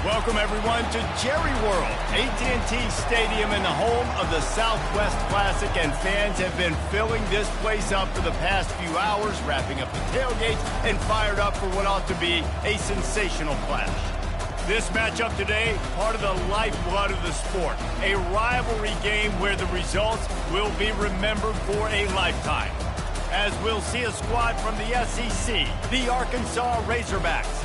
Welcome, everyone, to Jerry World, AT&T Stadium in the home of the Southwest Classic, and fans have been filling this place up for the past few hours, wrapping up the tailgates and fired up for what ought to be a sensational clash. This matchup today, part of the lifeblood of the sport, a rivalry game where the results will be remembered for a lifetime. As we'll see a squad from the SEC, the Arkansas Razorbacks,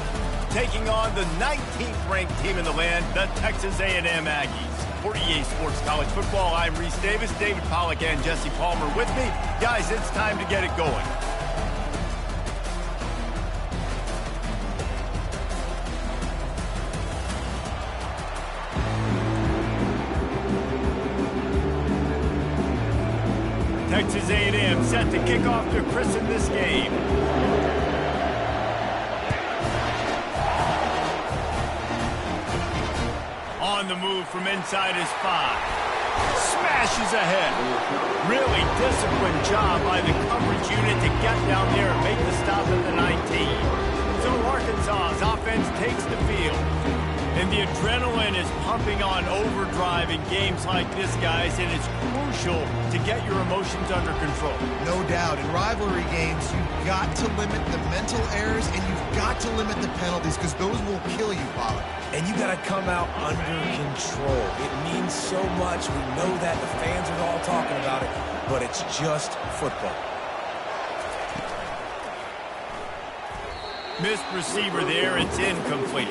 taking on the 19th ranked team in the land, the Texas A&M Aggies. For EA Sports College Football, I'm Reese Davis, David Pollack and Jesse Palmer with me. Guys, it's time to get it going. Texas A&M set to kick off to christen this game. On the move from inside his 5. Smashes ahead. Really disciplined job by the coverage unit to get down there and make the stop at the 19. So Arkansas's offense takes the field. And the adrenaline is pumping on overdrive in games like this, guys, and it's crucial to get your emotions under control. No doubt. In rivalry games, you've got to limit the mental errors and you've got to limit the penalties because those will kill you, Pollack. And you got to come out under control. It means so much. We know that. The fans are all talking about it, but it's just football. Missed receiver there. It's incomplete.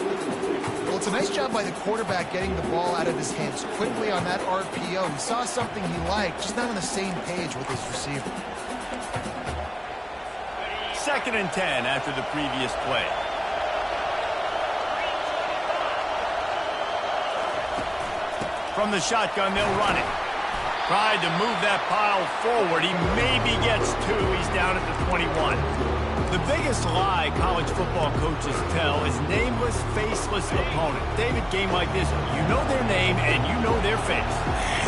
Well, it's a nice job by the quarterback getting the ball out of his hands quickly on that RPO. He saw something he liked, just not on the same page with his receiver. 2nd and 10 after the previous play. From the shotgun, they'll run it. Tried to move that pile forward. He maybe gets 2. He's down at the 21. The biggest lie college football coaches tell is nameless, faceless opponent. David, game like this, you know their name and you know their face.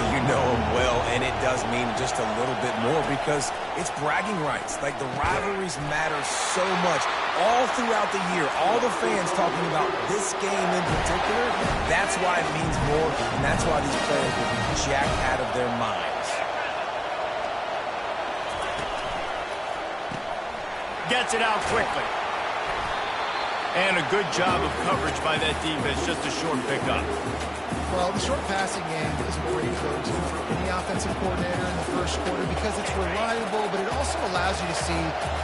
You know them well, and it does mean just a little bit more because it's bragging rights. Like, the rivalries matter so much. All throughout the year, all the fans talking about this game in particular, that's why it means more, and that's why these players will be jacked out of their minds. Gets it out quickly. And a good job of coverage by that defense, just a short pickup. Well, the short passing game is a great go-to for any offensive coordinator in the first quarter because it's reliable, but it also allows you to see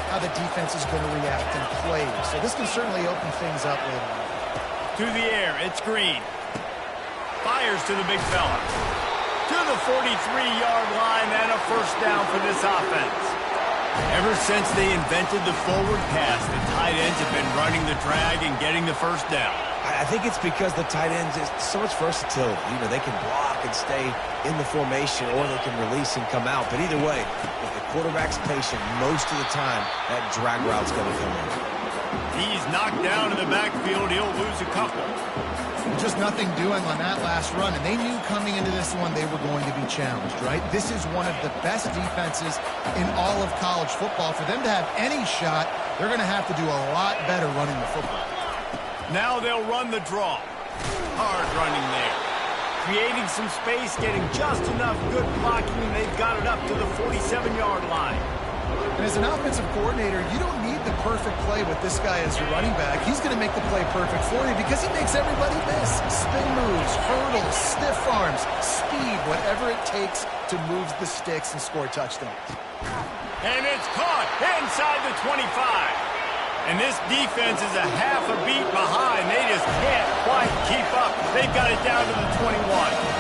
how the defense is going to react and play. So this can certainly open things up later on. To the air, it's Green. Fires to the big fella. To the 43-yard line and a first down for this offense. Ever since they invented the forward pass, the tight ends have been running the drag and getting the first down. I think it's because the tight ends is so much versatility. You know, they can block and stay in the formation, or they can release and come out. But either way, if the quarterback's patient most of the time, that drag route's going to come in. He's knocked down in the backfield. He'll lose a couple. Just nothing doing on that last run, and they knew coming into this one they were going to be challenged, right? This is one of the best defenses in all of college football. For them to have any shot, they're going to have to do a lot better running the football. Now they'll run the draw. Hard running there. Creating some space, getting just enough good blocking, and they've got it up to the 47-yard line. And as an offensive coordinator, you don't need the perfect play with this guy as your running back. He's going to make the play perfect for you because he makes everybody miss. Spin moves, hurdles, stiff arms, speed, whatever it takes to move the sticks and score touchdowns. And it's caught inside the 25. And this defense is a half a beat behind. They just can't quite keep up. They've got it down to the 21.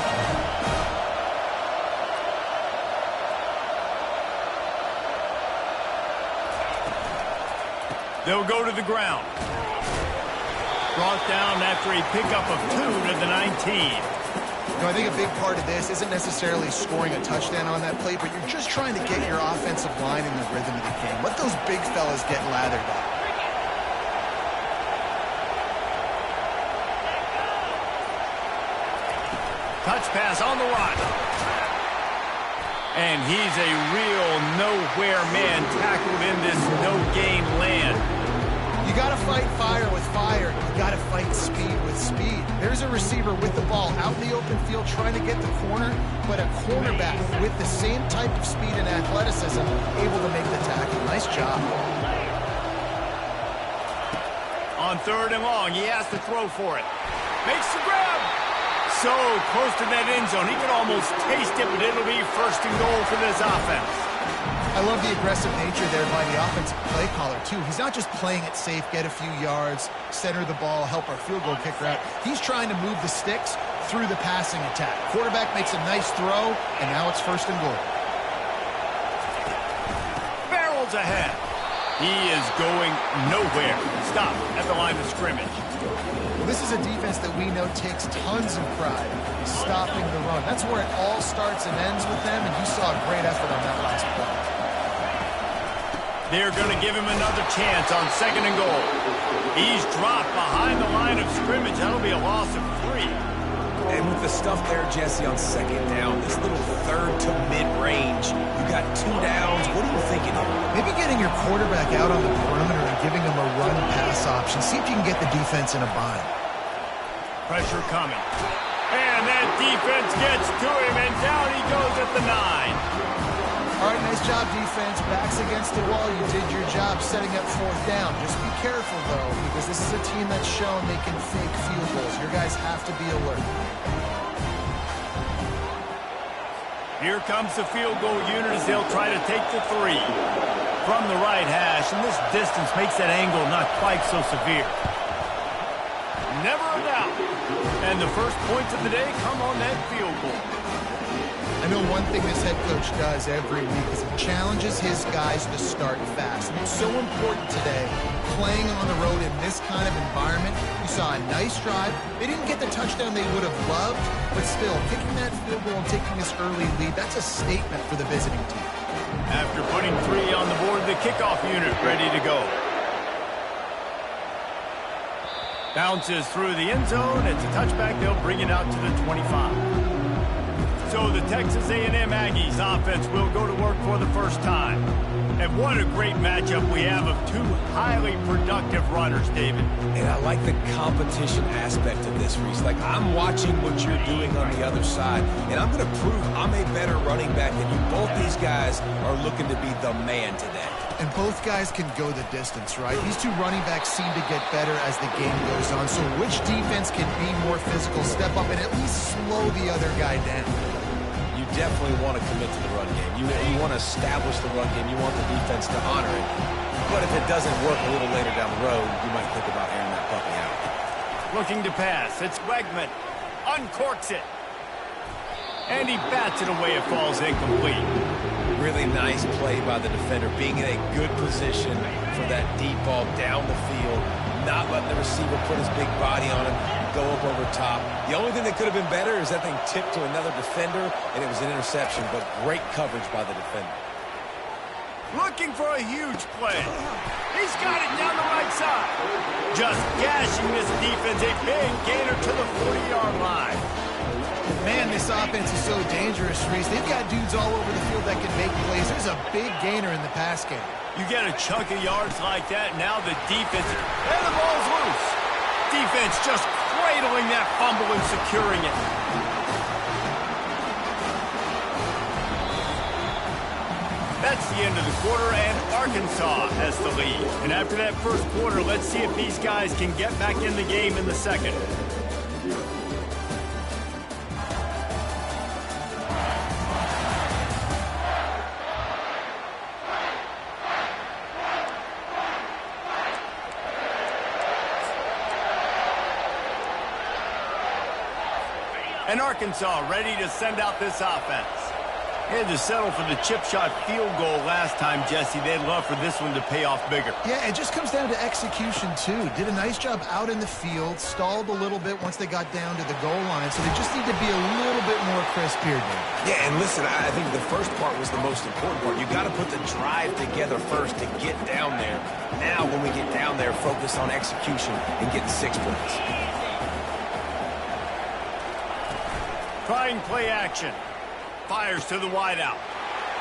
They'll go to the ground. Brought down after a pickup of 2 to the 19. You know, I think a big part of this isn't necessarily scoring a touchdown on that play, but you're just trying to get your offensive line in the rhythm of the game. Let those big fellas get lathered up. Touch pass on the run. And he's a real nowhere man tackled in this no-gain land. You got to fight fire with fire. You got to fight speed with speed. There's a receiver with the ball out in the open field trying to get the corner, but a cornerback with the same type of speed and athleticism able to make the tackle. Nice job. On 3rd and long, he has to throw for it. Makes the grab. So close to that end zone, he can almost taste it, but it'll be 1st and goal for this offense. I love the aggressive nature there by the offensive play caller, too. He's not just playing it safe, get a few yards, center the ball, help our field goal kicker out. He's trying to move the sticks through the passing attack. Quarterback makes a nice throw, and now it's 1st and goal. Barrels ahead. He is going nowhere. Stop at the line of scrimmage. Well, this is a defense that we know takes tons of pride in stopping the run. That's where it all starts and ends with them, and you saw a great effort on that last play. They're going to give him another chance on 2nd and goal. He's dropped behind the line of scrimmage. That'll be a loss of 3. And with the stuff there, Jesse, on 2nd down, this little 3rd to mid-range, you got 2 downs. What are you thinking here? Maybe getting your quarterback out on the perimeter and giving him a run-pass option. See if you can get the defense in a bind. Pressure coming. And that defense gets to him, and down he goes at the 9. All right, nice job, defense. Backs against the wall. You did your job setting up 4th down. Just be careful, though, because this is a team that's shown they can fake field goals. Your guys have to be alert. Here comes the field goal unit as they'll try to take the 3. From the right hash, and this distance makes that angle not quite so severe. Never a doubt. And the first points of the day come on that field goal. I know one thing this head coach does every week is he challenges his guys to start fast. And it's so important today, playing on the road in this kind of environment. You saw a nice drive. They didn't get the touchdown they would have loved, but still, kicking that field goal and taking this early lead, that's a statement for the visiting team. After putting 3 on the board, the kickoff unit ready to go. Bounces through the end zone. It's a touchback. They'll bring it out to the 25. So the Texas A&M Aggies offense will go to work for the first time. And what a great matchup we have of 2 highly productive runners, David. And I like the competition aspect of this, Reese. Like, I'm watching what you're doing on the other side, and I'm going to prove I'm a better running back than you. Both these guys are looking to be the man today. And both guys can go the distance, right? These 2 running backs seem to get better as the game goes on. So which defense can be more physical, step up, and at least slow the other guy down? You definitely want to commit to the run game. You want to establish the run game. You want the defense to honor it. But if it doesn't work a little later down the road, you might think about airing that puppy out. Looking to pass. It's Wegman. Uncorks it. And he bats it away. It falls incomplete. Really nice play by the defender, being in a good position for that deep ball down the field, not letting the receiver put his big body on him, go up over top. The only thing that could have been better is that thing tipped to another defender, and it was an interception, but great coverage by the defender. Looking for a huge play. He's got it down the right side. Just gashing this defense, a big gainer to the 40-yard line. Man, this offense is so dangerous, Reese. They've got dudes all over the field that can make plays. There's a big gainer in the pass game. You get a chunk of yards like that, now the defense, and the ball's loose. Defense just cradling that fumble and securing it. That's the end of the quarter, and Arkansas has the lead. And after that first quarter, let's see if these guys can get back in the game in the second. And Arkansas ready to send out this offense. They had to settle for the chip shot field goal last time, Jesse. They'd love for this one to pay off bigger. Yeah, it just comes down to execution, too. Did a nice job out in the field, stalled a little bit once they got down to the goal line, so they just need to be a little bit more crisp here, Dave. Yeah, and listen, I think the first part was the most important part. You got to put the drive together first to get down there. Now, when we get down there, focus on execution and getting 6 points. Trying play action. Fires to the wideout.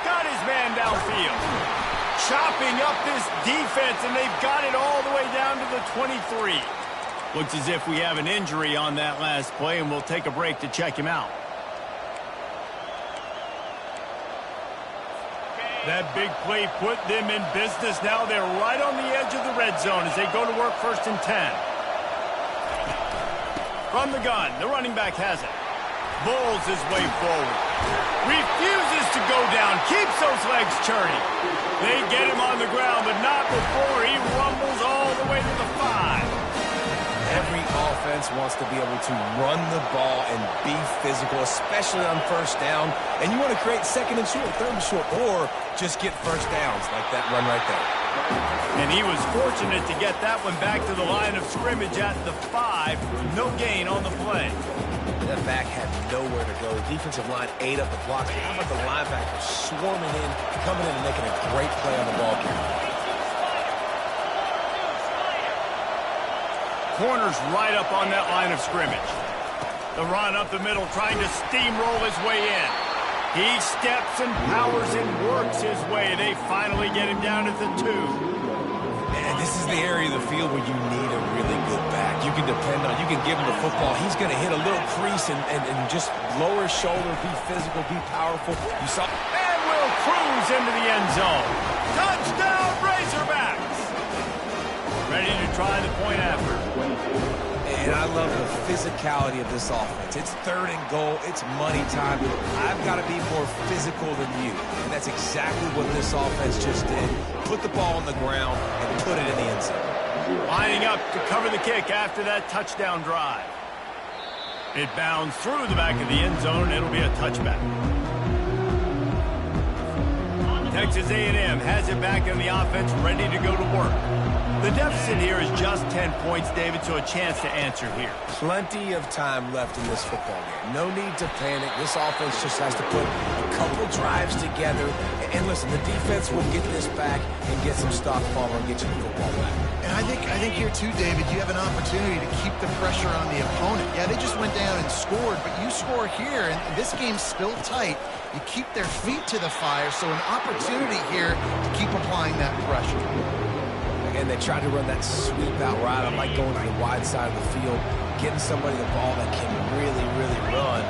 Got his man downfield. chopping up this defense, and they've got it all the way down to the 23. Looks as if we have an injury on that last play, and we'll take a break to check him out. That big play put them in business. Now they're right on the edge of the red zone as they go to work 1st and 10. From the gun, the running back has it. Bulls his way forward. Refuses to go down. Keeps those legs churning. They get him on the ground, but not before he rumbles all the way to the 5. Every offense wants to be able to run the ball and be physical, especially on 1st down. And you want to create 2nd and short, 3rd and short, or just get 1st downs like that run right there. And he was fortunate to get that one back to the line of scrimmage at the 5. No gain on the play. That back had nowhere to go. The defensive line ate up the blocks. How about the linebackers swarming in, coming in and making a great play on the ball carrier? Corner's right up on that line of scrimmage. The run up the middle, trying to steamroll his way in. He steps and powers and works his way. They finally get him down at the 2. And this is the area of the field where you need a really good back. You can depend on, you can give him the football. He's going to hit a little crease and just lower his shoulder, be physical, be powerful. You saw. And will cruise into the end zone. Touchdown, Razorbacks! Ready to try the point after. And I love the physicality of this offense. It's 3rd and goal. It's money time. I've got to be more physical than you. And that's exactly what this offense just did. Put the ball on the ground and put it in the end zone. Lining up to cover the kick after that touchdown drive. It bounds through the back of the end zone, and it'll be a touchback. Texas A&M has it back in the offense, ready to go to work. The deficit here is just 10 points, David, so a chance to answer here. Plenty of time left in this football game. No need to panic. This offense just has to put a couple drives together. And listen, the defense will get this back and get some stock farmer and get you the football back. And I think here too, David, you have an opportunity to keep the pressure on the opponent. Yeah, they just went down and scored, but you score here, and this game's still tight. You keep their feet to the fire, so an opportunity here to keep applying that pressure. And they tried to run that sweep out right. I like going to the wide side of the field, getting somebody the ball that can really, really run.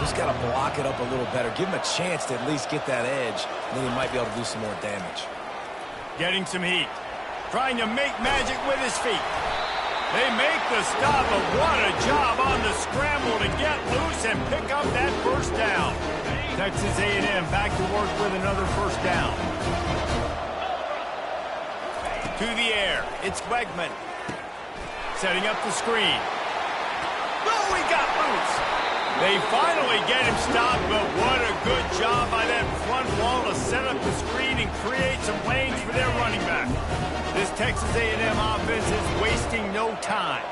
Just got to block it up a little better. Give him a chance to at least get that edge, and then he might be able to do some more damage. Getting some heat. Trying to make magic with his feet. They make the stop, but what a job on the scramble to get loose and pick up that 1st down. Texas A&M back to work with another 1st down. To the air, it's Wegman. Setting up the screen. Oh, he got loose. They finally get him stopped, but what a good job by that front wall to set up the screen and create some lanes for their running back. This Texas A&M offense is wasting no time.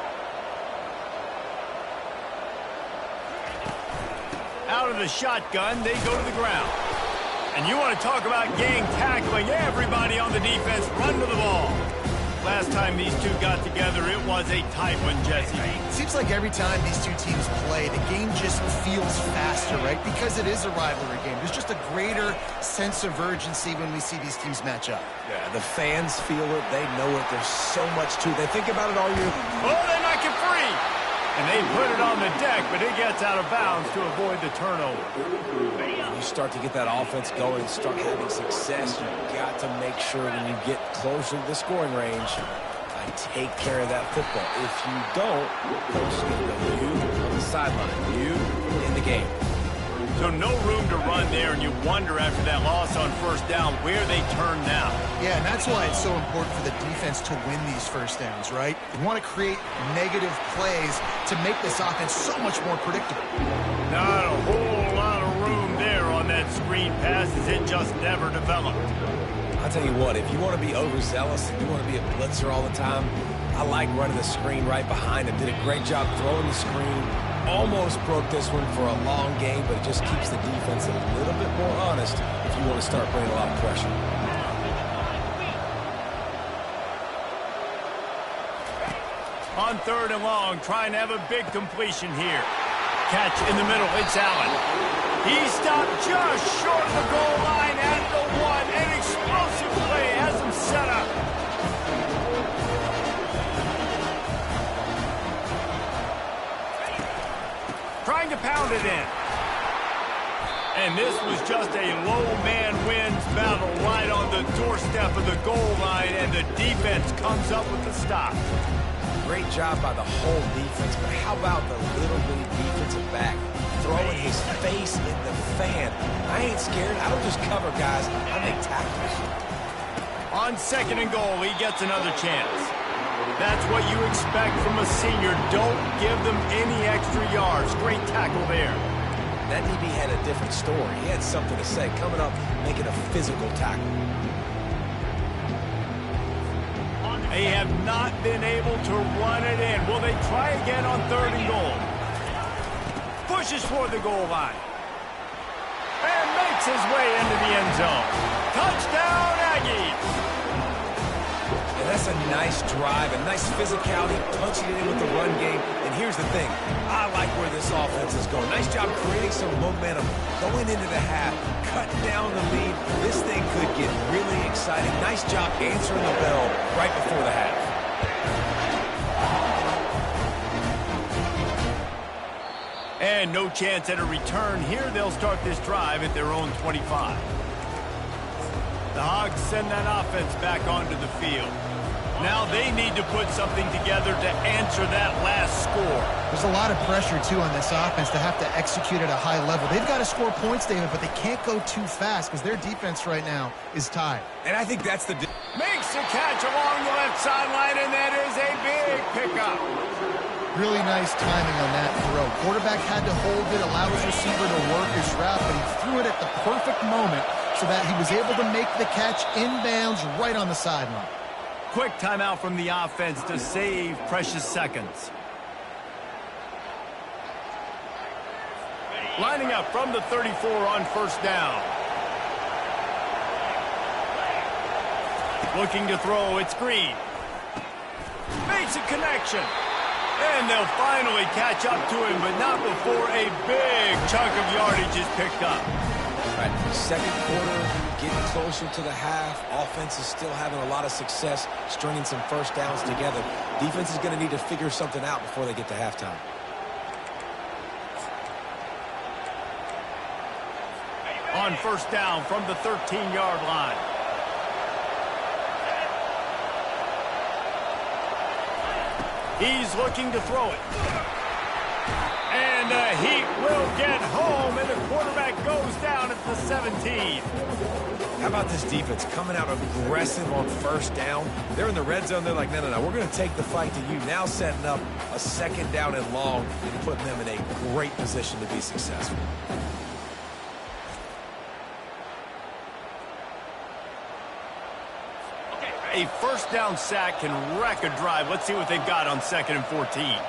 Out of the shotgun, they go to the ground. And you want to talk about gang tackling. Everybody on the defense run to the ball. Last time these two got together, it was a tight one, Jesse. It seems like every time these two teams play, the game just feels faster, right? Because it is a rivalry game. There's just a greater sense of urgency when we see these teams match up. Yeah, the fans feel it. They know it. There's so much to it. They think about it all year. Oh, they knock it free. And they put it on the deck, but it gets out of bounds to avoid the turnover. When you start to get that offense going and start having success, you've got to make sure when you get closer to the scoring range, I take care of that football. If you don't, coach is going to go you on the sideline, you in the game. So no room to run there, and you wonder after that loss on 1st down where they turn now. Yeah, and that's why it's so important for the defense to win these 1st downs, right? You want to create negative plays to make this offense so much more predictable. Not a whole lot of room there on that screen pass, as it just never developed. I'll tell you what, if you want to be overzealous and you want to be a blitzer all the time, I like running the screen right behind him. Did a great job throwing the screen. Almost broke this one for a long game, but it just keeps the defense a little bit more honest if you want to start bringing a lot of pressure. On 3rd and long, trying to have a big completion here. Catch in the middle, it's Allen. He stopped just short of the goal line at the 1. An explosive play pounded in. And this was just a low man wins battle right on the doorstep of the goal line, and the defense comes up with the stop. Great job by the whole defense, but how about the little bitty defensive back throwing his face in the fan? I ain't scared. I don't just cover guys. I make tackles. On 2nd and goal, he gets another chance. That's what you expect from a senior. Don't give them any extra yards. Great tackle there. That DB had a different story. He had something to say, coming up, making a physical tackle. They have not been able to run it in. Will they try again on 3rd and goal? Pushes for the goal line. And makes his way into the end zone. Touchdown, Aggies! And that's a nice drive, a nice physicality, punching it in with the run game. And here's the thing. I like where this offense is going. Nice job creating some momentum, going into the half, cutting down the lead. This thing could get really exciting. Nice job answering the bell right before the half. And no chance at a return here. They'll start this drive at their own 25. The Hogs send that offense back onto the field. Now they need to put something together to answer that last score. There's a lot of pressure, too, on this offense to have to execute at a high level. They've got to score points, David, but they can't go too fast because their defense right now is tied. And I think that's the... Makes a catch along the left sideline, and that is a big pickup. Really nice timing on that throw. Quarterback had to hold it, allow his receiver to work his route, but he threw it at the perfect moment so that he was able to make the catch inbounds right on the sideline. Quick timeout from the offense to save precious seconds. Lining up from the 34 on 1st down. Looking to throw, it's Green. Makes a connection. And they'll finally catch up to him, but not before a big chunk of yardage is picked up. Right, 2nd quarter, getting closer to the half. Offense is still having a lot of success stringing some 1st downs together. Defense is going to need to figure something out before they get to halftime. On 1st down from the 13-yard line. He's looking to throw it. And the Heat will get home, and the quarterback goes down at the 17. How about this defense coming out aggressive on 1st down? They're in the red zone. They're like, no, we're going to take the fight to you. Now setting up a 2nd down and long and putting them in a great position to be successful. A 1st down sack can wreck a drive. Let's see what they've got on 2nd and 14.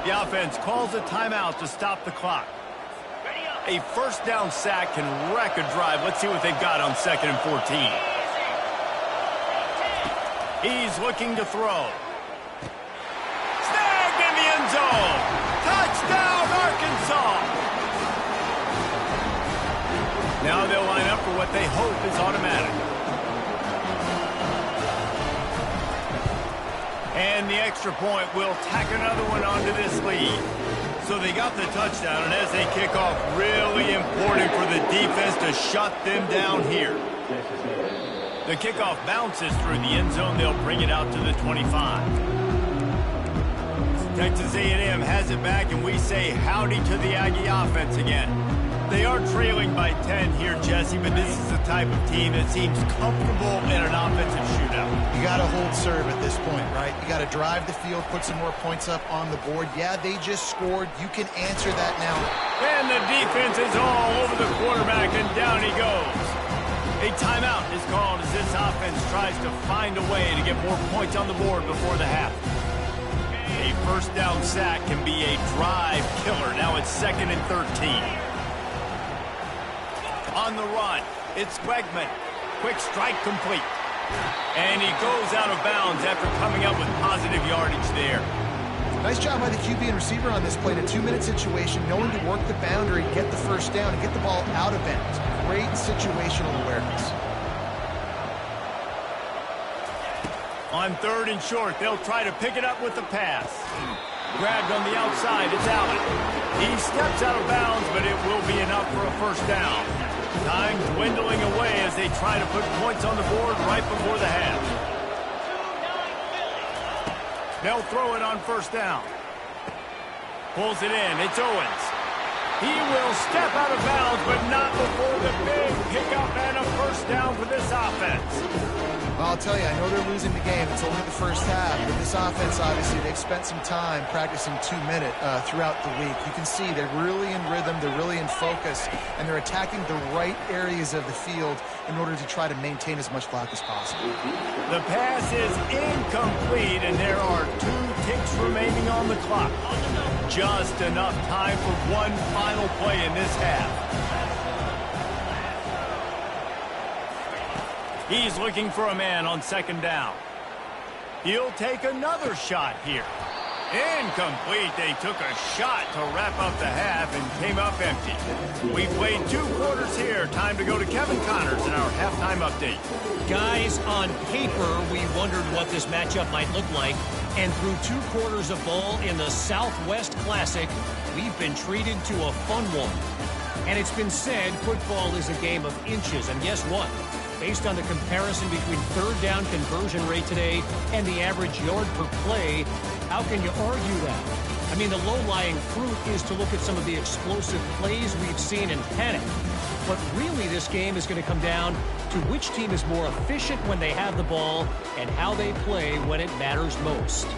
The offense calls a timeout to stop the clock. A 1st down sack can wreck a drive. Let's see what they've got on 2nd and 14. He's looking to throw. Snagged in the end zone. Touchdown, Arkansas. Now they'll line up for what they hope is automatic. And the extra point will tack another one onto this lead. So they got the touchdown, and as they kick off, really important for the defense to shut them down here. The kickoff bounces through the end zone. They'll bring it out to the 25. Texas A&M has it back, and we say howdy to the Aggie offense again. They are trailing by 10 here, Jesse, but this is the type of team that seems comfortable in an offensive shootout. You got to hold serve at this point, right? You got to drive the field, put some more points up on the board. Yeah, they just scored. You can answer that now. And the defense is all over the quarterback, and down he goes. A timeout is called as this offense tries to find a way to get more points on the board before the half. A 1st down sack can be a drive killer. Now it's 2nd and 13. On the run, it's Wegman. Quick strike complete. And he goes out of bounds after coming up with positive yardage there. Nice job by the QB and receiver on this play in a 2-minute situation, knowing to work the boundary, get the 1st down, and get the ball out of bounds. Great situational awareness. On 3rd and short, they'll try to pick it up with the pass. Grabbed on the outside, it's Allen. He steps out of bounds, but it will be enough for a first down. Time dwindling away as they try to put points on the board right before the half. They'll throw it on first down. Pulls it in. It's Owens. He will step out of bounds, but not before the big pickup and a first down for this offense. Well, I'll tell you, I know they're losing the game. It's only the first half, but this offense, obviously, they've spent some time practicing 2-minute throughout the week. You can see they're really in rhythm, they're really in focus, and they're attacking the right areas of the field in order to try to maintain as much clock as possible. The pass is incomplete, and there are 2 ticks remaining on the clock. Just enough time for one final play in this half. He's looking for a man on second down. He'll take another shot here. Incomplete. They took a shot to wrap up the half and came up empty. We played 2 quarters here. Time to go to Kevin Connors in our halftime update. Guys, on paper, we wondered what this matchup might look like. And through 2 quarters of ball in the Southwest Classic, we've been treated to a fun one. And it's been said football is a game of inches. And guess what? Based on the comparison between third down conversion rate today and the average yard per play, how can you argue that? I mean, the low-lying fruit is to look at some of the explosive plays we've seen in panic. But really, this game is going to come down to which team is more efficient when they have the ball and how they play when it matters most.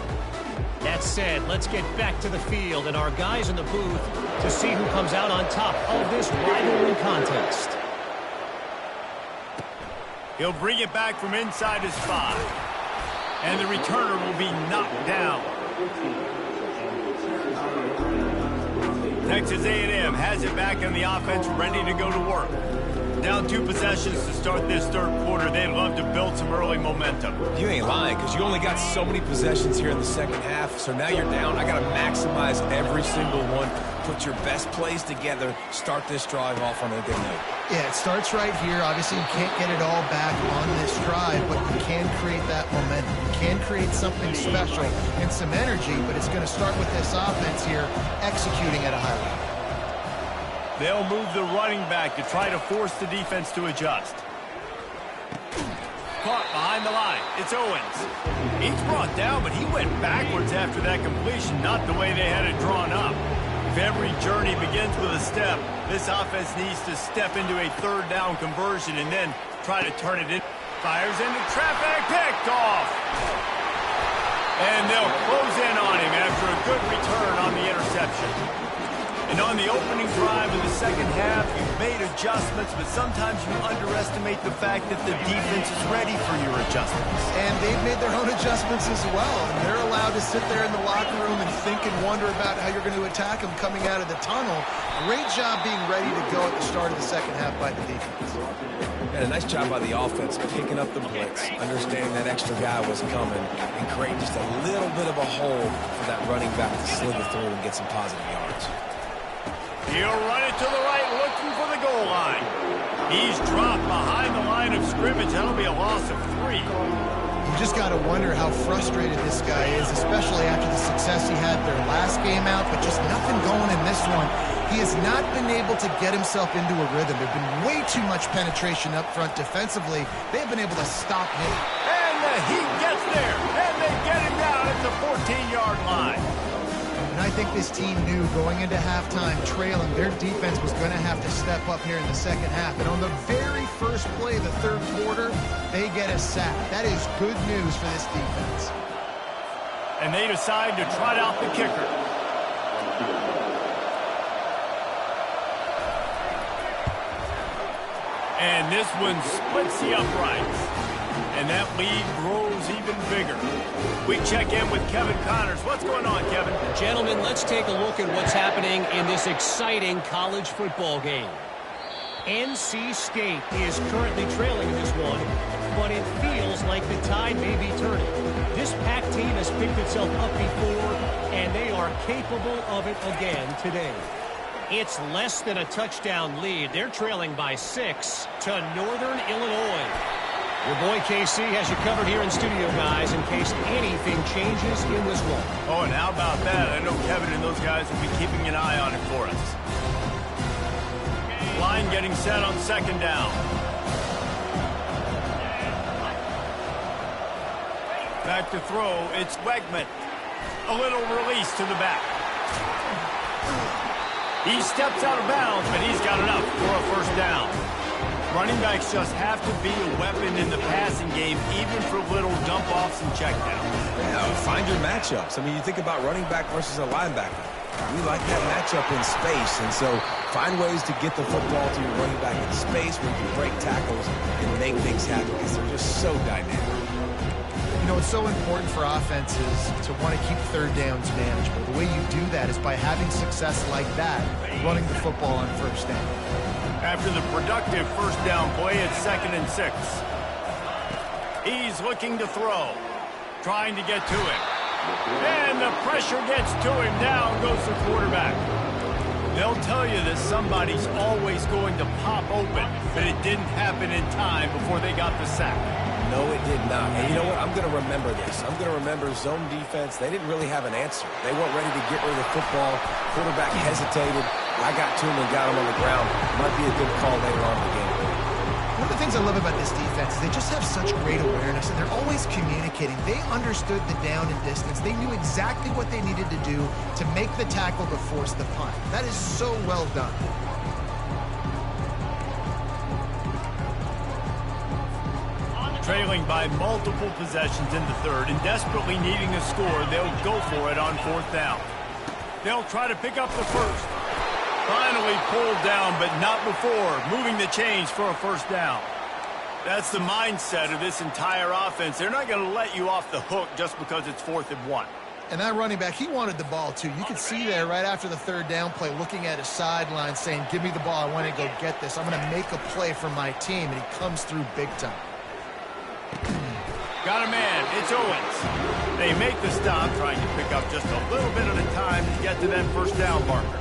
That said, let's get back to the field and our guys in the booth to see who comes out on top of this rivalry contest. He'll bring it back from inside his 5. And the returner will be knocked down. Texas A&M has it back in the offense, ready to go to work. Down 2 possessions to start this third quarter. They'd love to build some early momentum. You ain't lying, because you only got so many possessions here in the second half. So now you're down. I got to maximize every single one. Put your best plays together. Start this drive off on a good note. Yeah, it starts right here. Obviously, you can't get it all back on this drive, but you can create that momentum. You can create something special and some energy, but it's going to start with this offense here executing at a high level. They'll move the running back to try to force the defense to adjust. Caught behind the line. It's Owens. He's brought down, but he went backwards after that completion, not the way they had it drawn up. If every journey begins with a step, this offense needs to step into a third down conversion and then try to turn it in. Fires into traffic, picked off. And they'll close in on him after a good return on the interception. And on the opening drive of the second half, you've made adjustments, but sometimes you underestimate the fact that the defense is ready for your adjustments. And they've made their own adjustments as well. And they're allowed to sit there in the locker room and think and wonder about how you're going to attack them coming out of the tunnel. Great job being ready to go at the start of the second half by the defense. And a nice job by the offense, picking up the blitz, understanding that extra guy was coming, and creating just a little bit of a hole for that running back to slither through and get some positive yards. He'll run it to the right, looking for the goal line. He's dropped behind the line of scrimmage. That'll be a loss of 3. You just got to wonder how frustrated this guy is, especially after the success he had their last game out, but just nothing going in this one. He has not been able to get himself into a rhythm. There's been way too much penetration up front defensively. They've been able to stop him. And the Heat gets there, and they get him down at the 14-yard line. And I think this team knew going into halftime trailing, their defense was going to have to step up here in the second half. And on the very first play of the third quarter, they get a sack. That is good news for this defense. And they decide to trot out the kicker. And this one splits the uprights. And that lead grows even bigger. We check in with Kevin Connors. What's going on, Kevin? Gentlemen, let's take a look at what's happening in this exciting college football game. NC State is currently trailing in this one, but it feels like the tide may be turning. This Pac team has picked itself up before, and they are capable of it again today. It's less than a touchdown lead. They're trailing by 6 to Northern Illinois. Your boy KC has you covered here in studio, guys, in case anything changes in this one. Oh, and how about that? I know Kevin and those guys will be keeping an eye on it for us. Line getting set on second down. Back to throw, it's Wegman. A little release to the back. He steps out of bounds, but he's got enough for a first down. Running backs just have to be a weapon in the passing game, even for little dump-offs and checkdowns. Yeah, find your matchups. I mean, you think about running back versus a linebacker. We like that matchup in space, and so find ways to get the football to your running back in space where you can break tackles and make things happen because they're just so dynamic. You know, it's so important for offenses to want to keep third downs manageable. The way you do that is by having success like that, running the football on first down. After the productive first down play, it's 2nd and 6. He's looking to throw, trying to get to him. And the pressure gets to him. Down goes the quarterback. They'll tell you that somebody's always going to pop open, but it didn't happen in time before they got the sack. No, it did not. And you know what? I'm going to remember this. I'm going to remember zone defense. They didn't really have an answer. They weren't ready to get rid of the football. Quarterback hesitated. I got to him and got him on the ground. Might be a good call later on in the game. One of the things I love about this defense is they just have such great awareness, and they're always communicating. They understood the down and distance. They knew exactly what they needed to do to make the tackle to force the punt. That is so well done. Trailing by multiple possessions in the third and desperately needing a score, they'll go for it on fourth down. They'll try to pick up the first. Finally pulled down, but not before moving the chains for a first down. That's the mindset of this entire offense. They're not going to let you off the hook just because it's 4th and 1. And that running back, he wanted the ball too. You could see there right after the third down play, looking at his sideline saying, give me the ball, I want to go get this. I'm going to make a play for my team, and he comes through big time. Got a man, it's Owens. They make the stop, trying to pick up just a little bit at a time to get to that first down marker.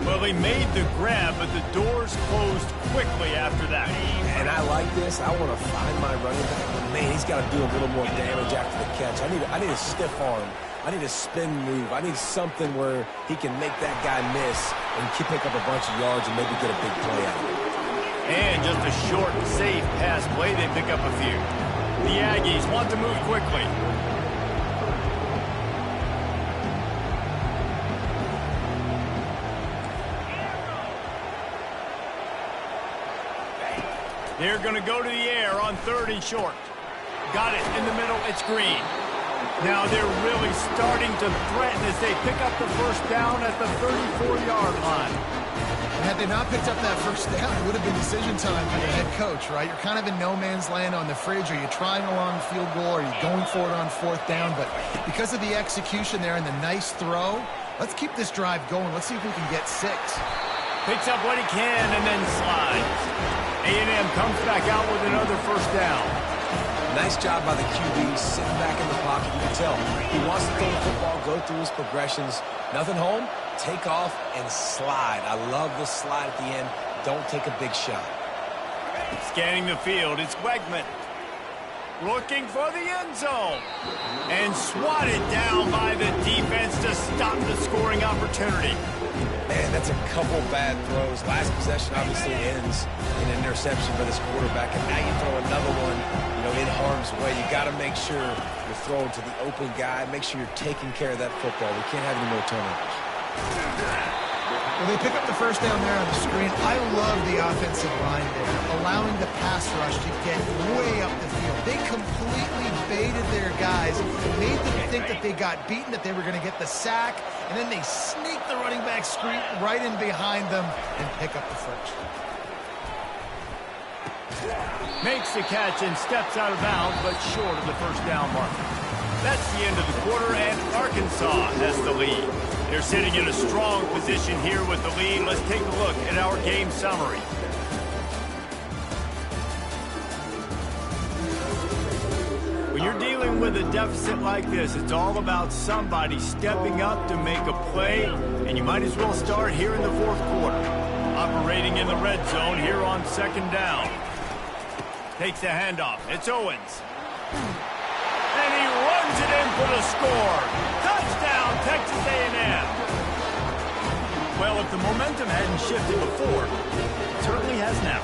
Well, he made the grab, but the doors closed quickly after that. And I like this. I want to find my running back, but man, he's got to do a little more damage after the catch. I need a stiff arm. I need a spin move. I need something where he can make that guy miss and pick up a bunch of yards and maybe get a big play out of it. And just a short, safe pass play, they pick up a few. The Aggies want to move quickly. They're going to go to the air on 3rd and short. Got it in the middle. It's Green. Now they're really starting to threaten as they pick up the first down at the 34-yard line. And had they not picked up that first down, it would have been decision time for the head coach, right? You're kind of in no man's land on the fridge. Are you trying a long field goal? Are you going for it on 4th down? But because of the execution there and the nice throw, let's keep this drive going. Let's see if we can get 6. Picks up what he can and then slides. A&M comes back out with another first down. Nice job by the QB, sitting back in the pocket. You can tell he wants to throw the football, go through his progressions. Nothing home, take off, and slide. I love the slide at the end. Don't take a big shot. Scanning the field, it's Wegman. Looking for the end zone. And swatted down by the defense to stop the scoring opportunity. Man, that's a couple bad throws. Last possession obviously ends in an interception by this quarterback, and now you throw another one, in harm's way. You got to make sure you're throwing to the open guy. Make sure you're taking care of that football. We can't have any more turnovers. Well, they pick up the first down there on the screen. I love the offensive line there, allowing the pass rush to get way up the field. They completely baited their guys, made them think that they got beaten, that they were going to get the sack, and then they sneak the running back screen right in behind them and pick up the first. Makes the catch and steps out of bounds, but short of the first down marker. That's the end of the quarter, and Arkansas has the lead. They're sitting in a strong position here with the lead. Let's take a look at our game summary. When you're dealing with a deficit like this, it's all about somebody stepping up to make a play, and you might as well start here in the 4th quarter. Operating in the red zone here on 2nd down. Takes the handoff. It's Owens. And he runs it in for the score. Touchdown, Texas A&M. Well, if the momentum hadn't shifted before, it certainly has now.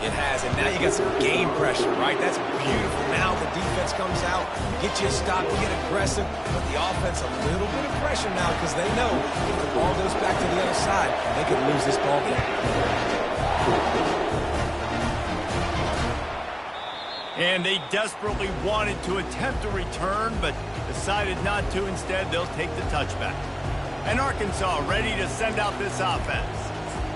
It has, and now you got some game pressure, right? That's beautiful. Now the defense comes out, get you a stop, get aggressive, but the offense a little bit of pressure now because they know if the ball goes back to the other side, they could lose this ball game. And they desperately wanted to attempt a return, but decided not to. Instead, they'll take the touchback. And Arkansas ready to send out this offense.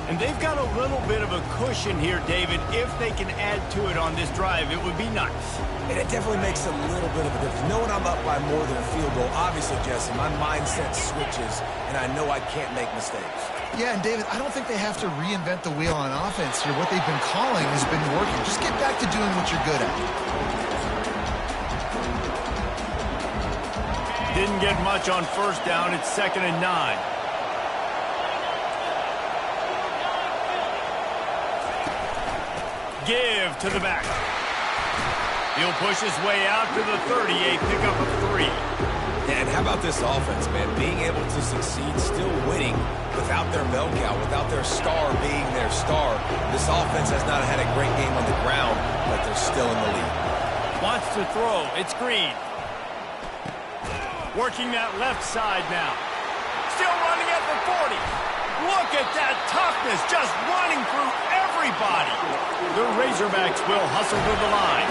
And they've got a little bit of a cushion here, David. If they can add to it on this drive, it would be nice. And it definitely makes a little bit of a difference. Knowing I'm up by more than a field goal, obviously, Jesse, my mindset switches, and I know I can't make mistakes. Yeah, and David, I don't think they have to reinvent the wheel on offense here. What they've been calling has been working. Just get back to doing what you're good at. Didn't get much on first down. It's 2nd and 9. Give to the back. He'll push his way out to the 38, pick up a 3. And how about this offense, man? Being able to succeed, still winning without their bell cow, without their star being their star. This offense has not had a great game on the ground, but they're still in the lead. Wants to throw. It's Green. Working that left side now. Still running at the 40. Look at that toughness, just running through everybody. The Razorbacks will hustle to the line.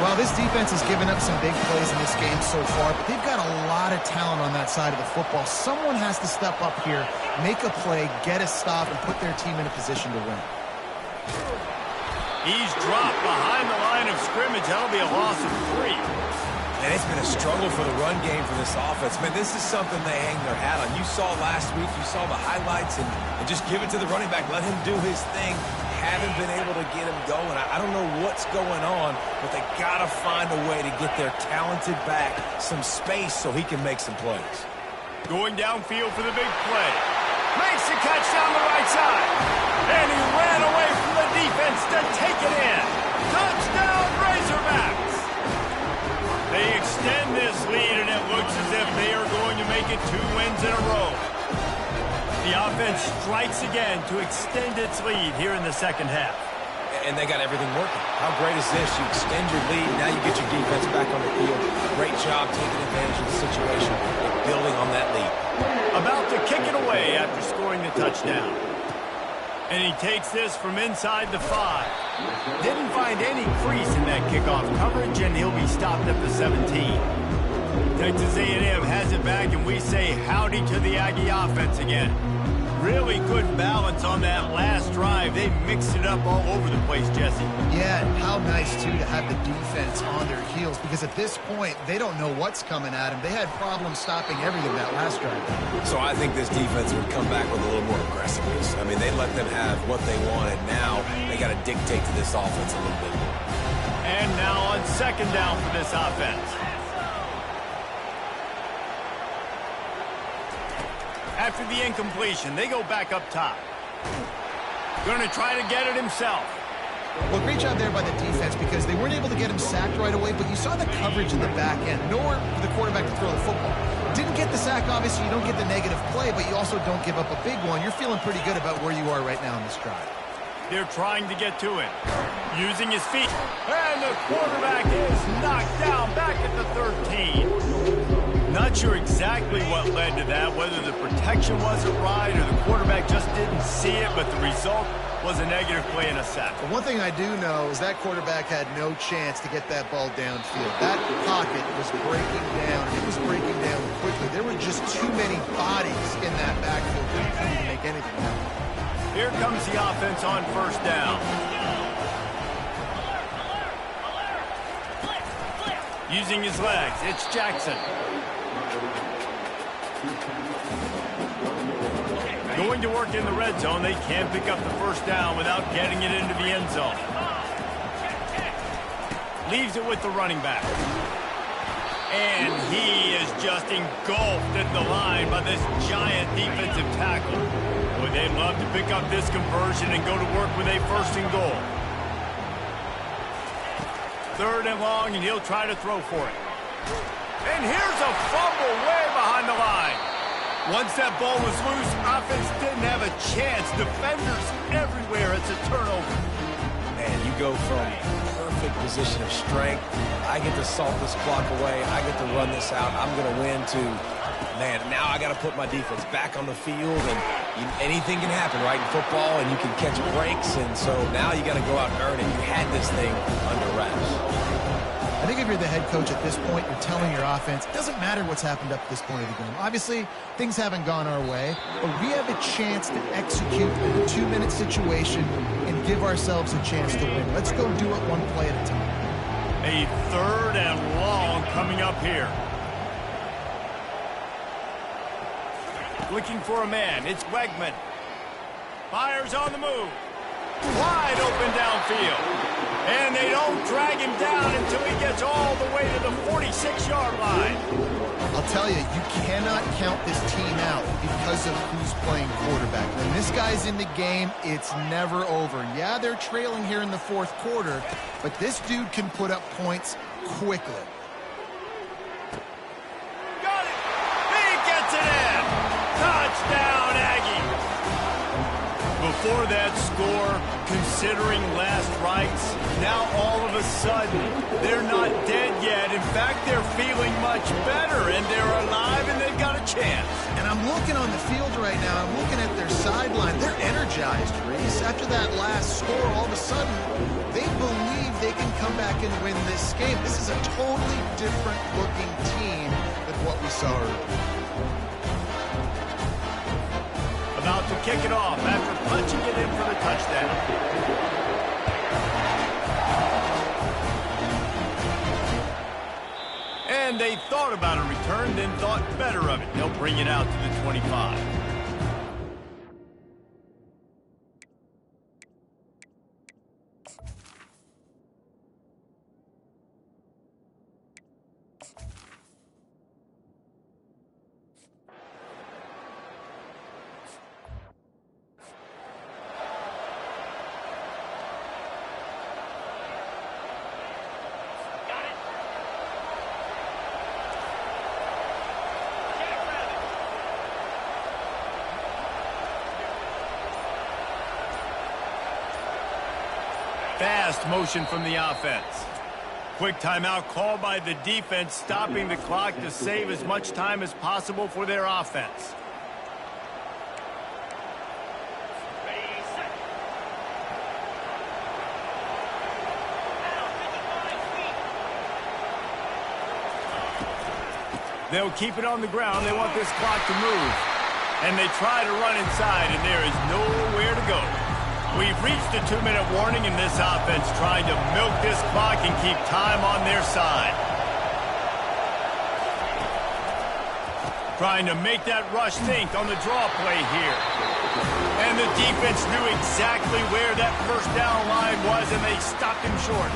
Well, this defense has given up some big plays in this game so far, but they've got a lot of talent on that side of the football. Someone has to step up here, make a play, get a stop, and put their team in a position to win. He's dropped behind the line of scrimmage. That'll be a loss of 3. And it's been a struggle for the run game for this offense. Man, this is something they hang their hat on. You saw last week, you saw the highlights, and just give it to the running back. Let him do his thing. Haven't been able to get him going. I don't know what's going on, but they got to find a way to get their talented back some space so he can make some plays. Going downfield for the big play. Makes the catch down the right side. And he ran away from the defense to take it in. Touchdown, Razorbacks. They extend this lead, and it looks as if they are going to make it 2 wins in a row. The offense strikes again to extend its lead here in the second half. And they got everything working. How great is this? You extend your lead, now you get your defense back on the field. Great job taking advantage of the situation and building on that lead. About to kick it away after scoring the touchdown. And he takes this from inside the 5. Didn't find any crease in that kickoff coverage, and he'll be stopped at the 17. Texas A&M has it back, and we say howdy to the Aggie offense again. Really good balance on that last drive. They mixed it up all over the place, Jesse. Yeah, and how nice, too, to have the defense on their heels, because at this point, they don't know what's coming at them. They had problems stopping everything that last drive. So I think this defense would come back with a little more aggressiveness. I mean, they let them have what they wanted. Now they got to dictate to this offense a little bit more. And now on 2nd down for this offense. After the incompletion, they go back up top. Going to try to get it himself. Well, great job there by the defense because they weren't able to get him sacked right away, but you saw the coverage in the back end. Nowhere for the quarterback to throw the football. Didn't get the sack, obviously. You don't get the negative play, but you also don't give up a big one. You're feeling pretty good about where you are right now in this drive. They're trying to get to it. Using his feet. And the quarterback is knocked down back at the 13. Not sure exactly what led to that, whether the protection wasn't right or the quarterback just didn't see it, but the result was a negative play and a sack. But one thing I do know is that quarterback had no chance to get that ball downfield. That pocket was breaking down. It was breaking down quickly. There were just too many bodies in that backfield to make anything happen. Here comes the offense on 1st down. Using his legs, it's Jackson. Going to work in the red zone. They can't pick up the 1st down without getting it into the end zone. Leaves it with the running back. And he is just engulfed at the line by this giant defensive tackle. Boy, they'd love to pick up this conversion and go to work with a 1st and goal. 3rd and long, and he'll try to throw for it. And here's a fumble way behind the line. Once that ball was loose, offense didn't have a chance. Defenders everywhere. It's a turnover. Man, you go from perfect position of strength. I get to salt this clock away. I get to run this out. I'm going to win to, man, now I got to put my defense back on the field. And anything can happen, right, in football, and you can catch breaks. And so now you got to go out and earn it. You had this thing under wraps. I think if you're the head coach at this point, you're telling your offense, it doesn't matter what's happened up to this point of the game. Obviously, things haven't gone our way, but we have a chance to execute in a 2-minute situation and give ourselves a chance to win. Let's go do it one play at a time. A 3rd and long coming up here. Looking for a man. It's Wegman. Fires on the move. Wide open downfield. And they don't drag him down until he gets all the way to the 46-yard line. I'll tell you, you cannot count this team out because of who's playing quarterback. When this guy's in the game, it's never over. Yeah, they're trailing here in the 4th quarter, but this dude can put up points quickly. Got it! He gets it in! Touchdown, Aggie! Before that score, considering last rites, now all of a sudden, they're not dead yet. In fact, they're feeling much better, and they're alive, and they've got a chance. And I'm looking on the field right now. I'm looking at their sideline. They're energized, Reese. After that last score, all of a sudden, they believe they can come back and win this game. This is a totally different-looking team than what we saw earlier. About to kick it off after punching it in for the touchdown. And they thought about a return, then thought better of it. They'll bring it out to the 25. Fast motion from the offense. Quick timeout called by the defense, stopping the clock to save as much time as possible for their offense. They'll keep it on the ground. They want this clock to move. And they try to run inside, and there is nowhere to go. We've reached the 2-minute warning, and this offense trying to milk this clock and keep time on their side. Trying to make that rush think on the draw play here. And the defense knew exactly where that first down line was, and they stopped him short.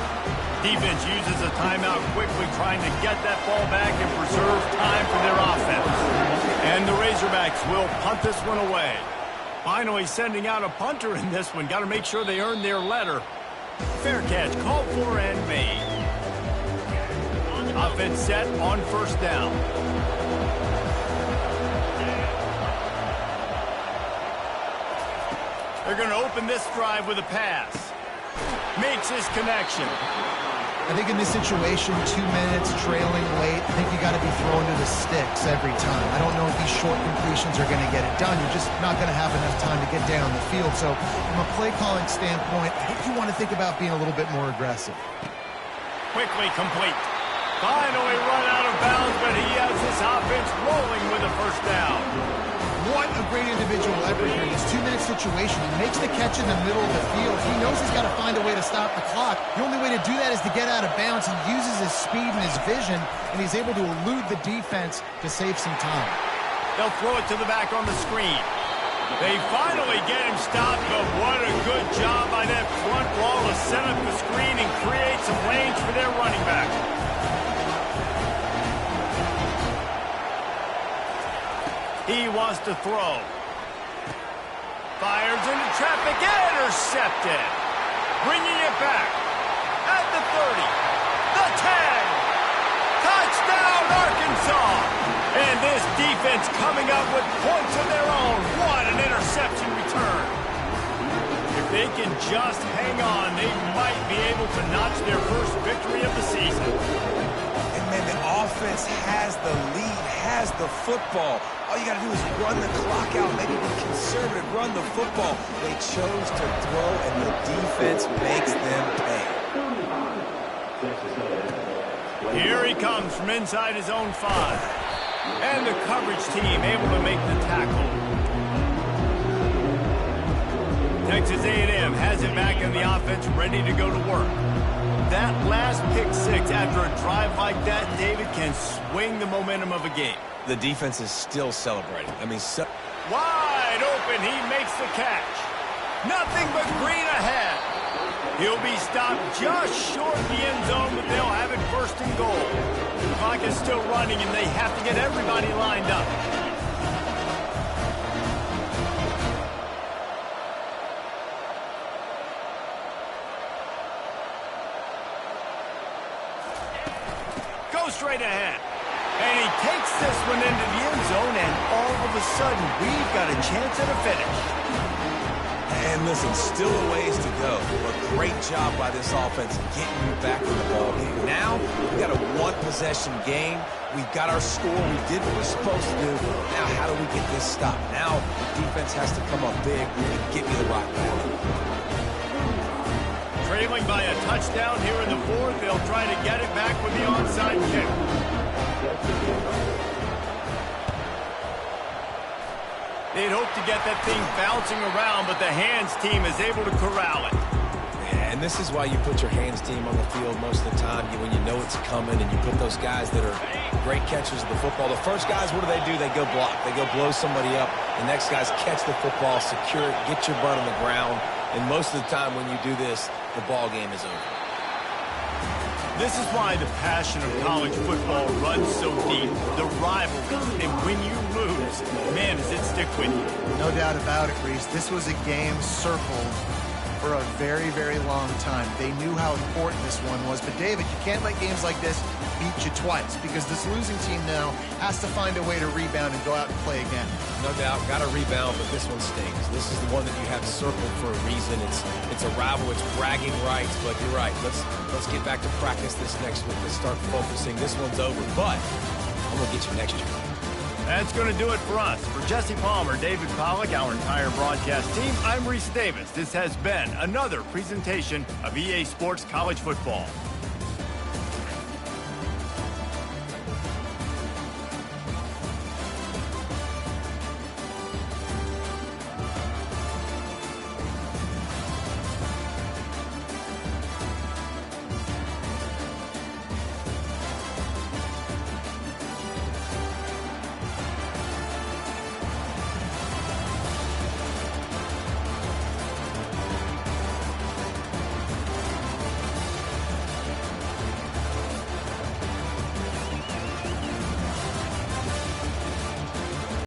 Defense uses a timeout quickly, trying to get that ball back and preserve time for their offense. And the Razorbacks will punt this one away. Finally sending out a punter in this one. Got to make sure they earn their letter. Fair catch, called for and made. Offense set on first down. They're going to open this drive with a pass. Makes his connection. I think in this situation, 2 minutes, trailing late, I think you got to be throwing to the sticks every time. I don't know if these short completions are going to get it done. You're just not going to have enough time to get down the field. So from a play calling standpoint, I think you want to think about being a little bit more aggressive. Quickly complete. Finally run out of bounds, but he has this offense rolling with a first down. What a great individual effort here. This 2-minute situation, he makes the catch in the middle of the field. He knows he's got to find a way to stop the clock. The only way to do that is to get out of bounds. He uses his speed and his vision, and he's able to elude the defense to save some time. They'll throw it to the back on the screen. They finally get him stopped, but what a good job by that front wall to set up the screen and create some lanes for their running back. He wants to throw. Fires into traffic, intercepted. Bringing it back at the takes off. And this defense coming up with points of their own. What an interception return. If they can just hang on, they might be able to notch their first victory of the season. And, man, the offense has the lead, has the football. All you got to do is run the clock out, maybe be conservative, run the football. They chose to throw, and the defense makes them pay. Here he comes from inside his own 5. And the coverage team able to make the tackle. Texas A&M has it back in the offense, ready to go to work. That last pick 6 after a drive like that, David, can swing the momentum of a game. The defense is still celebrating. I mean, wide open, he makes the catch. Nothing but green ahead. He'll be stopped just short of the end zone, but they'll have it first and goal. The clock is still running, and they have to get everybody lined up. Go straight ahead. And he takes this one into the end zone, and all of a sudden, we've got a chance at a finish. And listen, still a ways to go. A great job by this offense getting you back in the ball game. Now, we've got a one-possession game. We've got our score. We did what we're supposed to do. Now, how do we get this stopped? Now, the defense has to come up big and get me the rock back. Trailing by a touchdown here in the 4th. They'll try to get it back with the onside kick. They'd hope to get that thing bouncing around, but the hands team is able to corral it. Yeah, and this is why you put your hands team on the field most of the time when you know it's coming, and you put those guys that are great catchers of the football. The first guys, what do? They go block. They go blow somebody up. The next guys catch the football, secure it, get your butt on the ground. And most of the time when you do this, the ball game is over. This is why the passion of college football runs so deep. The rivalry, and when you lose, man, does it stick with you. No doubt about it, Reese. This was a game circled for a very, very long time. They knew how important this one was. But, David, you can't let games like this beat you twice, because this losing team now has to find a way to rebound and go out and play again. No doubt, got to rebound, but this one stings. This is the one that you have circled for a reason. It's a rival, it's bragging rights, but you're right. Let's get back to practice this next week. Let's start focusing. This one's over, but I'm going to get you next year. That's going to do it for us. For Jesse Palmer, David Pollack, our entire broadcast team, I'm Reese Davis. This has been another presentation of EA Sports College Football.